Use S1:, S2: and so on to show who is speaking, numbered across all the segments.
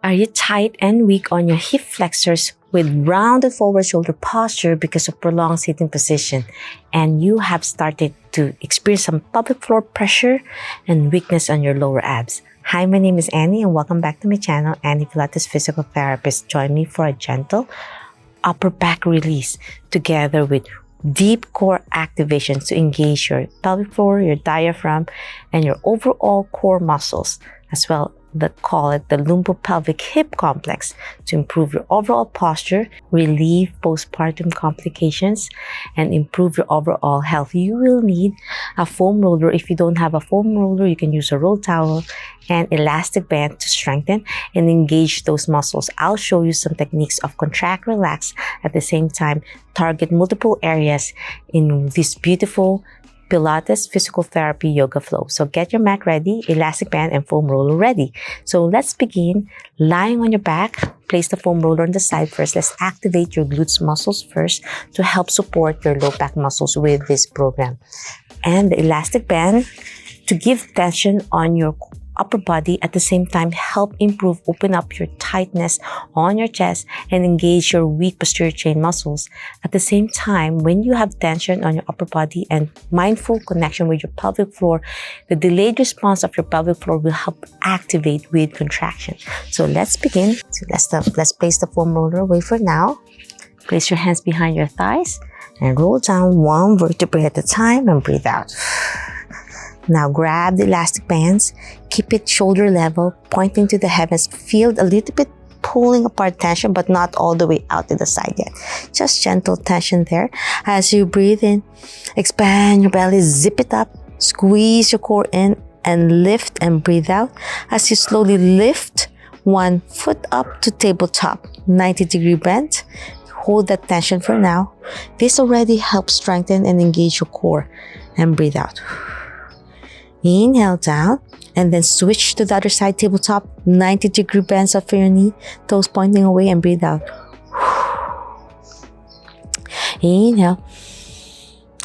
S1: Are you tight and weak on your hip flexors with rounded forward shoulder posture because of prolonged sitting position, and you have started to experience some pelvic floor pressure and weakness on your lower abs? Hi, my name is Annie and welcome back to my channel, Annie Pilates Physical Therapist. Join me for a gentle upper back release together with deep core activations to engage your pelvic floor, your diaphragm, and your overall core muscles, as well call it the lumbopelvic hip complex, to improve your overall posture, relieve postpartum complications, and improve your overall health. You will need a foam roller. If you don't have a foam roller, you can use a roll towel and elastic band to strengthen and engage those muscles. I'll show you some techniques of contract, relax, at the same time target multiple areas in this beautiful Pilates physical therapy yoga flow. So get your mat ready, elastic band, and foam roller ready. So let's begin. Lying on your back, place the foam roller on the side first. Let's activate your glutes muscles first to help support your low back muscles with this program. And the elastic band to give tension on your upper body, at the same time help open up your tightness on your chest and engage your weak posterior chain muscles. At the same time, when you have tension on your upper body and mindful connection with your pelvic floor, the delayed response of your pelvic floor will help activate with contraction. So let's begin. So let's place the foam roller away for now. Place your hands behind your thighs and roll down one vertebrae at a time and breathe out. Now grab the elastic bands, keep it shoulder level, pointing to the heavens. Feel a little bit pulling apart tension, but not all the way out to the side yet. Just gentle tension there. As you breathe in, expand your belly, zip it up, squeeze your core in and lift and breathe out. As you slowly lift one foot up to tabletop, 90-degree bend. Hold that tension for now. This already helps strengthen and engage your core, and breathe out. Inhale down and then switch to the other side, tabletop, 90-degree bends up for your knee, toes pointing away, and breathe out. Inhale,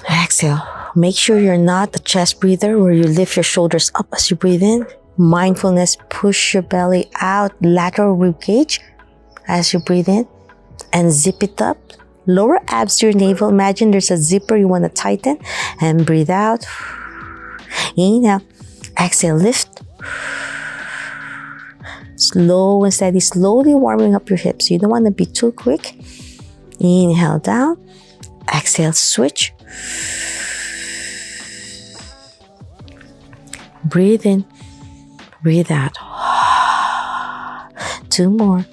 S1: exhale. Make sure you're not a chest breather where you lift your shoulders up as you breathe in. Mindfulness, push your belly out, lateral rib cage as you breathe in, and zip it up. Lower abs to your navel. Imagine there's a zipper you want to tighten, and breathe out. Inhale, exhale, lift. Slow and steady, slowly warming up your hips. You don't want to be too quick. Inhale down, exhale, switch. Breathe in, breathe out. 2 more.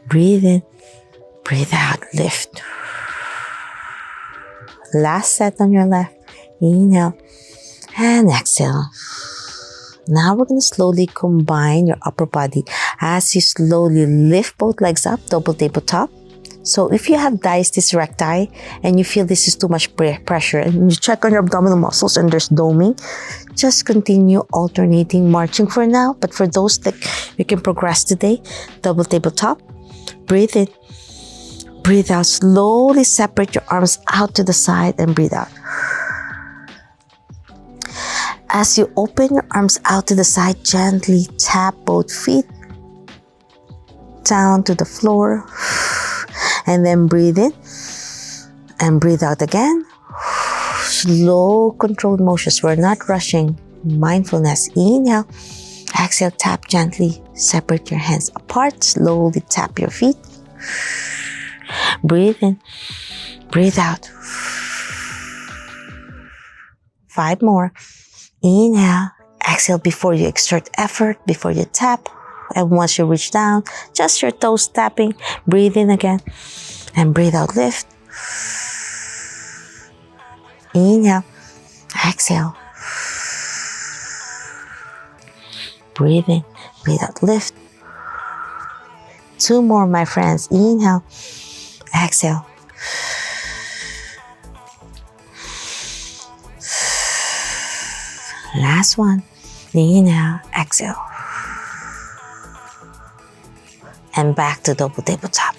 S1: Breathe in, breathe out, lift. Last set on your left. Inhale and exhale. Now we're going to slowly combine your upper body as you slowly lift both legs up, double tabletop. So if you have diastasis recti and you feel this is too much pressure and you check on your abdominal muscles and there's doming, just continue alternating, marching for now. But for those that you can progress today, double tabletop. Breathe in. Breathe out. Slowly separate your arms out to the side and breathe out. As you open your arms out to the side, gently tap both feet down to the floor. And then breathe in and breathe out again. Slow, controlled motions. We're not rushing. Mindfulness. Inhale. Exhale, tap gently. Separate your hands apart. Slowly tap your feet. Breathe in, breathe out. 5 more. Inhale, exhale before you exert effort, before you tap. And once you reach down, just your toes tapping. Breathe in again and breathe out, lift. Inhale, exhale. Breathe in, breathe out, lift. 2 more, my friends. Inhale. Exhale. Last one. Inhale, exhale. And back to double tabletop.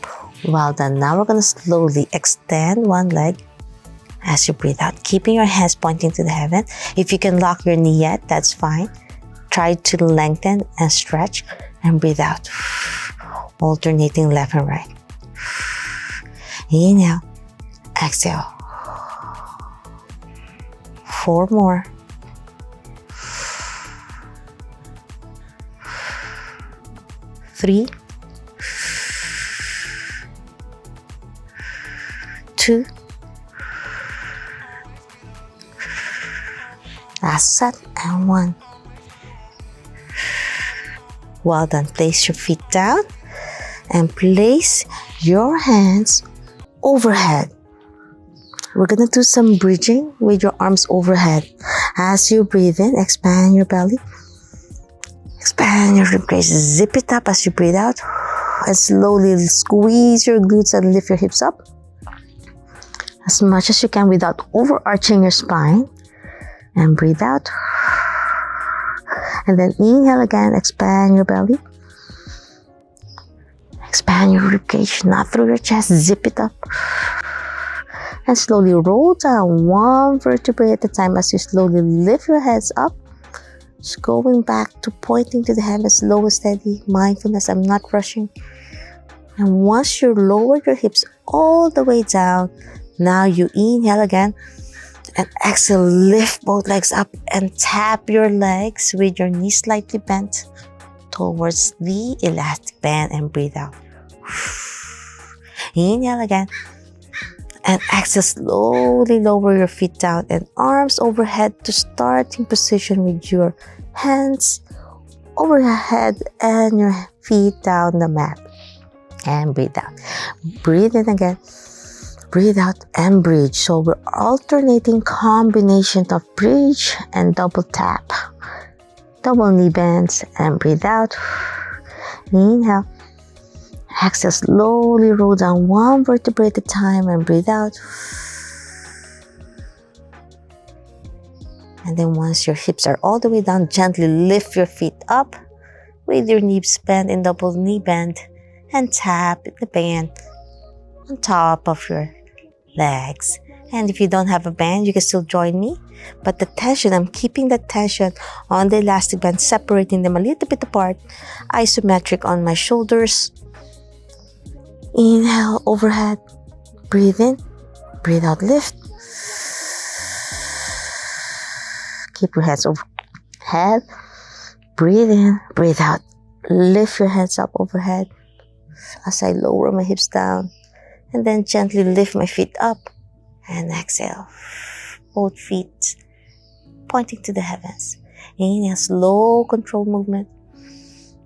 S1: Well done. Now we're going to slowly extend one leg as you breathe out, keeping your hands pointing to the heaven. If you can lock your knee yet, that's fine. try to lengthen and stretch and breathe out. Alternating left and right. Inhale, exhale. 4 more. 3, 2. Last set and 1. Well done. Place your feet down and place your hands overhead. We're gonna do some bridging with your arms overhead. As you breathe in, expand your belly. Expand your ribcage. Zip it up as you breathe out. And slowly squeeze your glutes and lift your hips up as much as you can without overarching your spine. And breathe out. And then inhale again. Expand your belly. Expand your ribcage, not through your chest. Zip it up. And slowly roll down 1 vertebrae at a time as you slowly lift your heads up. Just going back to pointing to the heavens, slow and steady. Mindfulness, I'm not rushing. And once you lower your hips all the way down, now you inhale again. And exhale, lift both legs up and tap your legs with your knees slightly bent towards the elastic band and breathe out. Inhale again. And exhale, slowly lower your feet down and arms overhead to starting position with your hands over your head and your feet down the mat. And breathe out. Breathe in again. Breathe out and bridge. So we're alternating combination of bridge and double tap. Double knee bends and breathe out. Inhale. Exhale, slowly roll down 1 vertebrae at a time and breathe out. And then once your hips are all the way down, gently lift your feet up with your knees bent in double knee bend and tap the band on top of your legs. And if you don't have a band, you can still join me. But the tension, I'm keeping the tension on the elastic band, separating them a little bit apart, isometric on my shoulders. Inhale, overhead. Breathe in. Breathe out, lift. Keep your hands overhead. Breathe in, breathe out. Lift your hands up overhead as I lower my hips down. And then gently lift my feet up. And exhale. Both feet pointing to the heavens. Inhale, slow control movement.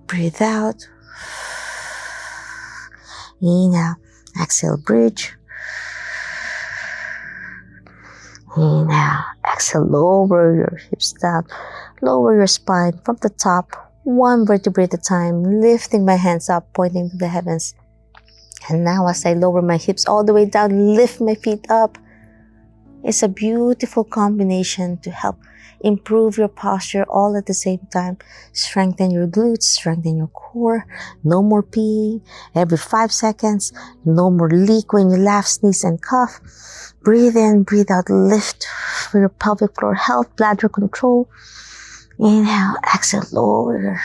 S1: Breathe out. Inhale, exhale, bridge. Inhale, exhale, lower your hips down. Lower your spine from the top, 1 vertebrae at a time, lifting my hands up, pointing to the heavens. And now as I lower my hips all the way down, lift my feet up. It's a beautiful combination to help improve your posture all at the same time. Strengthen your glutes, strengthen your core. No more peeing every 5 seconds. No more leak when you laugh, sneeze, and cough. Breathe in, breathe out, lift for your pelvic floor health, bladder control. Inhale, exhale, lower.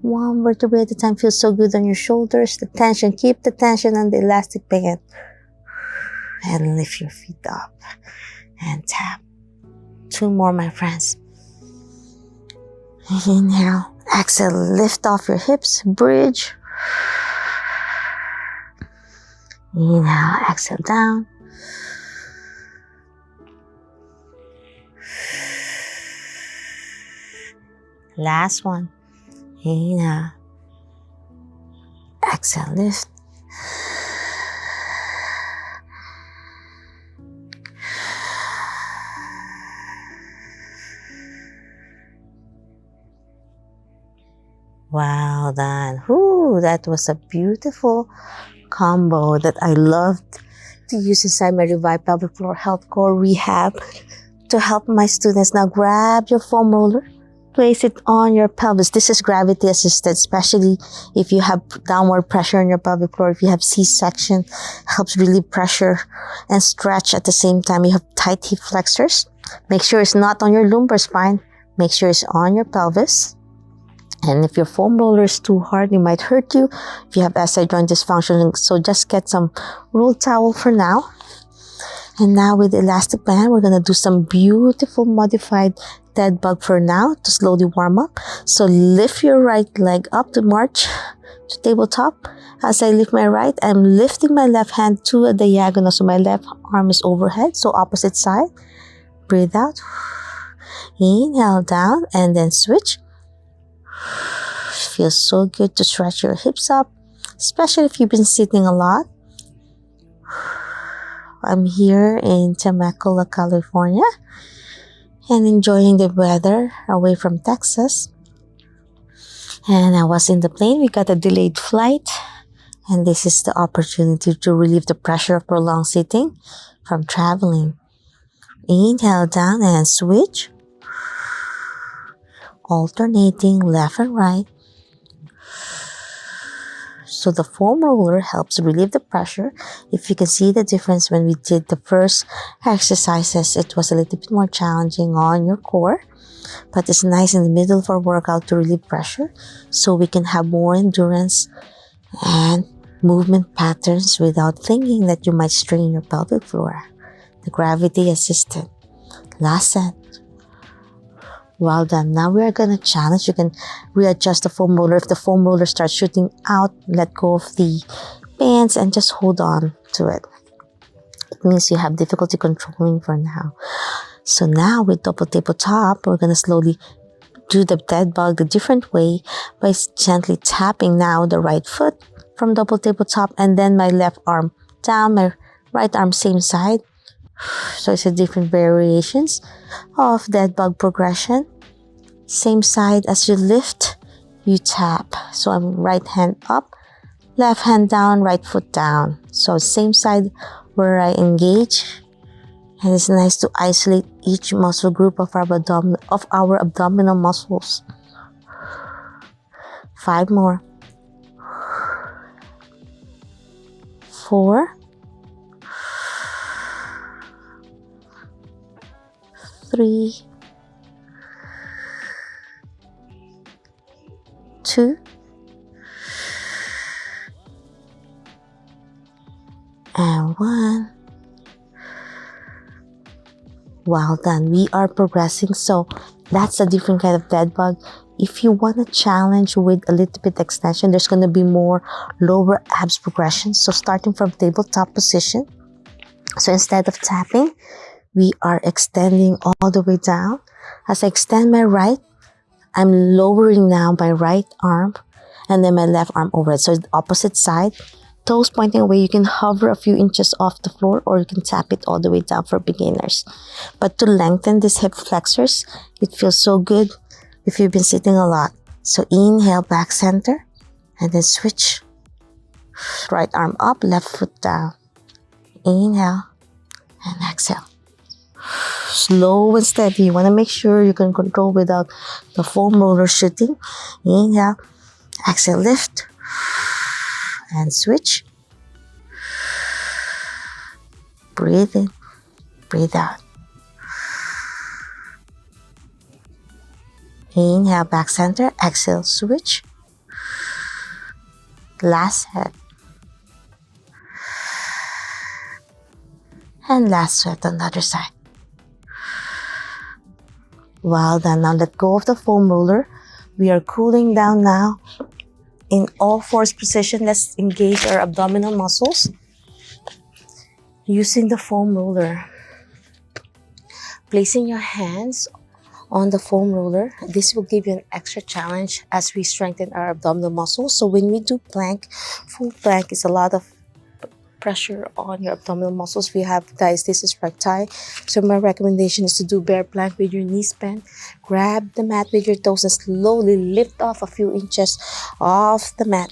S1: 1 vertebrae at a time. Feels so good on your shoulders. The tension, keep the tension on the elastic band. And lift your feet up and tap. 2 more, my friends. Inhale, exhale, lift off your hips, bridge. Inhale, exhale, down. Last one. Inhale, exhale, lift. Well done. Whew, that was a beautiful combo that I loved to use inside my Revive Pelvic Floor Health Core Rehab to help my students. Now grab your foam roller, place it on your pelvis. This is gravity assisted, especially if you have downward pressure on your pelvic floor. If you have C-section, helps relieve pressure and stretch at the same time. You have tight hip flexors. Make sure it's not on your lumbar spine. Make sure it's on your pelvis. And if your foam roller is too hard, it might hurt you if you have SI joint dysfunction. So just get some rolled towel for now. And now with the elastic band, we're going to do some beautiful modified dead bug for now to slowly warm up. So lift your right leg up to march to tabletop. As I lift my right, I'm lifting my left hand to a diagonal. So my left arm is overhead. So opposite side. Breathe out. Inhale down and then switch. Feels so good to stretch your hips up, especially if you've been sitting a lot. I'm here in Temecula, California, and enjoying the weather away from Texas. And I was in the plane. We got a delayed flight, and this is the opportunity to relieve the pressure of prolonged sitting from traveling. Inhale down and switch. Alternating left and right. So the foam roller helps relieve the pressure. If you can see the difference when we did the first exercises, it was a little bit more challenging on your core. But it's nice in the middle of our workout to relieve pressure so we can have more endurance and movement patterns without thinking that you might strain your pelvic floor. The gravity assisted. Last set. Well done. Now we are going to challenge. You can readjust the foam roller. If the foam roller starts shooting out, let go of the bands and just hold on to it. It means you have difficulty controlling for now. So now with double tabletop, we're going to slowly do the dead bug the different way by gently tapping now the right foot from double tabletop and then my left arm down, my right arm same side. So it's a different variations of dead bug progression. Same side as you lift, you tap. So I'm right hand up, left hand down, right foot down. So same side where I engage. And it's nice to isolate each muscle group of our abdominal muscles. 5 more. 4. 3, 2, and 1. Well done. We are progressing. So that's a different kind of dead bug. If you want to challenge with a little bit extension, there's going to be more lower abs progression. So starting from tabletop position. So instead of tapping, we are extending all the way down. As I extend my right, I'm lowering now my right arm and then my left arm over it. So the opposite side, toes pointing away. You can hover a few inches off the floor or you can tap it all the way down for beginners. But to lengthen these hip flexors, it feels so good if you've been sitting a lot. So inhale, back center, and then switch. Right arm up, left foot down. Inhale and exhale. Slow and steady. You want to make sure you can control without the foam roller shooting. Inhale, exhale, lift, and switch. Breathe in, breathe out. Inhale, back center, exhale, switch. Last set. And last set on the other side. Well done. Now let go of the foam roller. We are cooling down now. In all fours position, let's engage our abdominal muscles using the foam roller. Placing your hands on the foam roller. This will give you an extra challenge as we strengthen our abdominal muscles. So when we do plank, full plank is a lot of pressure on your abdominal muscles. If you have diastasis recti, so my recommendation is to do bear plank with your knees bent. Grab the mat with your toes and slowly lift off a few inches off the mat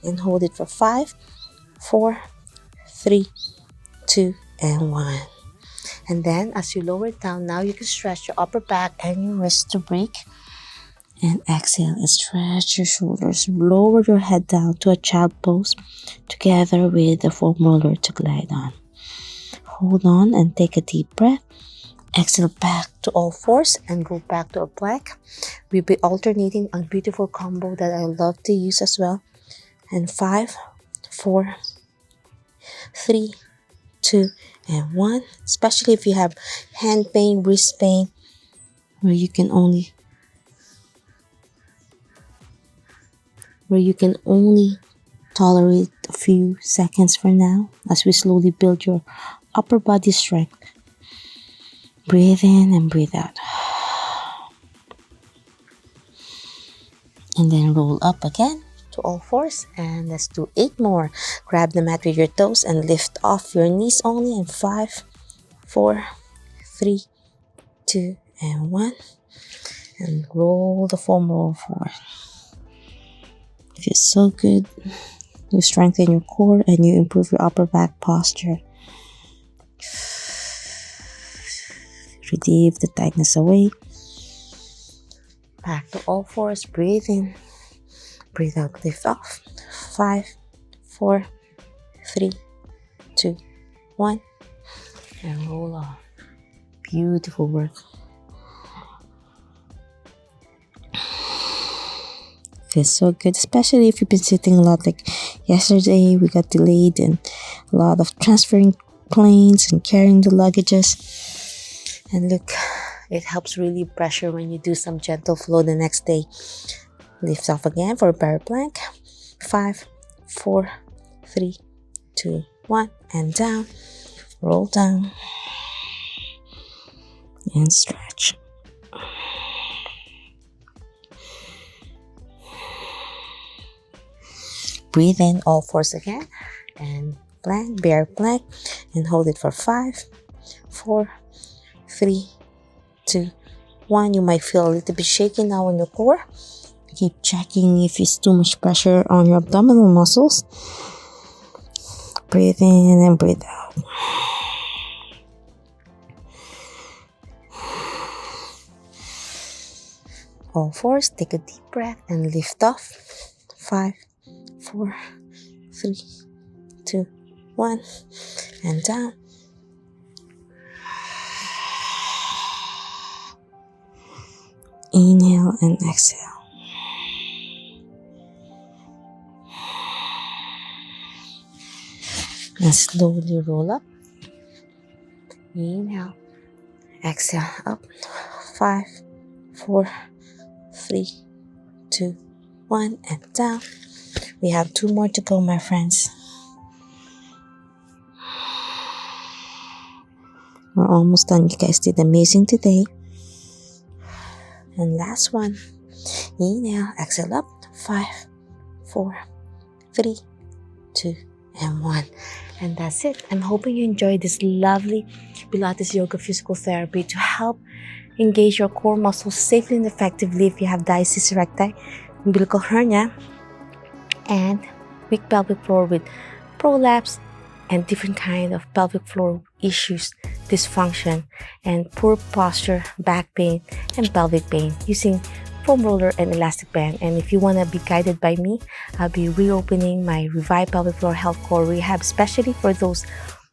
S1: and hold it for 5, 4, 3, 2, and 1. And then as you lower it down, now you can stretch your upper back and your wrists to break. And exhale and stretch your shoulders. Lower your head down to a child pose together with the foam roller to glide on. Hold on and take a deep breath. Exhale back to all fours and go back to a plank. We'll be alternating a beautiful combo that I love to use as well. And 5, 4, 3, 2, and 1. Especially if you have hand pain, wrist pain, where you can only tolerate a few seconds for now as we slowly build your upper body strength. Breathe in and breathe out. And then roll up again to all fours. And let's do 8 more. Grab the mat with your toes and lift off your knees only. And 5, 4, 3, 2, and 1. And roll the foam roll forward. It feels so good. You strengthen your core and you improve your upper back posture. Relieve the tightness away. Back to all fours. Breathe in. Breathe out. Lift off. 5, 4, 3, 2, 1. And roll off. Beautiful work. Feels so good, especially if you've been sitting a lot. Like yesterday, we got delayed and a lot of transferring planes and carrying the luggages. And look, it helps relieve pressure when you do some gentle flow the next day. Lift off again for a bear plank. 5, 4, 3, 2, 1, and down. Roll down and stretch. Breathe in all fours again and plank, bear plank, and hold it for 5, 4, 3, 2, 1. You might feel a little bit shaky now in your core. Keep checking if it's too much pressure on your abdominal muscles. Breathe in and breathe out. All fours, take a deep breath and lift off. 5, 4, 3, 2, 1, and down. Inhale and exhale. And slowly roll up. Inhale. Exhale up. 5, 4, 3, 2, 1, and down. We have 2 more to go, my friends. We're almost done. You guys did amazing today. And last one. Inhale, exhale up. 5, 4, 3, 2, and 1. And that's it. I'm hoping you enjoyed this lovely Pilates Yoga Physical Therapy to help engage your core muscles safely and effectively if you have diastasis recti, umbilical hernia, and weak pelvic floor with prolapse and different kind of pelvic floor issues, dysfunction, and poor posture, back pain, and pelvic pain using foam roller and elastic band. And if you want to be guided by me, I'll be reopening my Revive Pelvic Floor Health Core Rehab, especially for those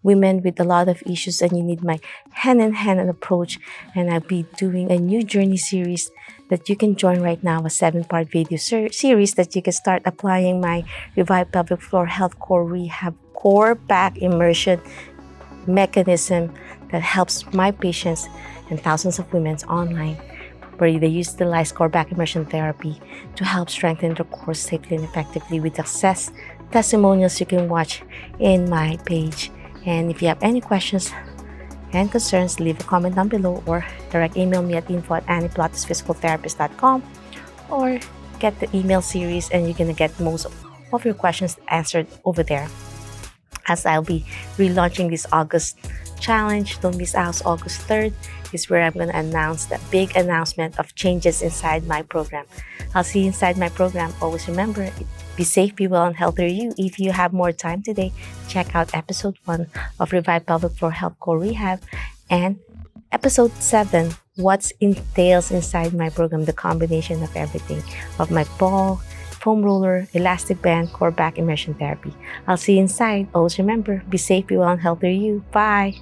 S1: women with a lot of issues and you need my hand-in-hand approach. And I'll be doing a new journey series that you can join right now, a 7-part video series that you can start applying my Revive Pelvic Floor Health Core Rehab core back immersion mechanism that helps my patients and thousands of women online, where they utilize core back immersion therapy to help strengthen the core safely and effectively with success testimonials you can watch in my page. And if you have any questions and concerns, leave a comment down below or direct email me at info@anniepilatesphysicaltherapist.com or get the email series and you're gonna get most of your questions answered over there. As I'll be relaunching this August challenge, don't miss out. August 3rd is where I'm going to announce the big announcement of changes inside my program. I'll see you inside my program. Always remember, be safe, be well, and healthier you. If you have more time today, check out episode 1 of Revive Pelvic Floor Health Core Rehab and episode 7, what entails inside my program, the combination of everything, of my ball, foam roller, elastic band, core back immersion therapy. I'll see you inside. Always remember, be safe, be well, and healthier you. Bye.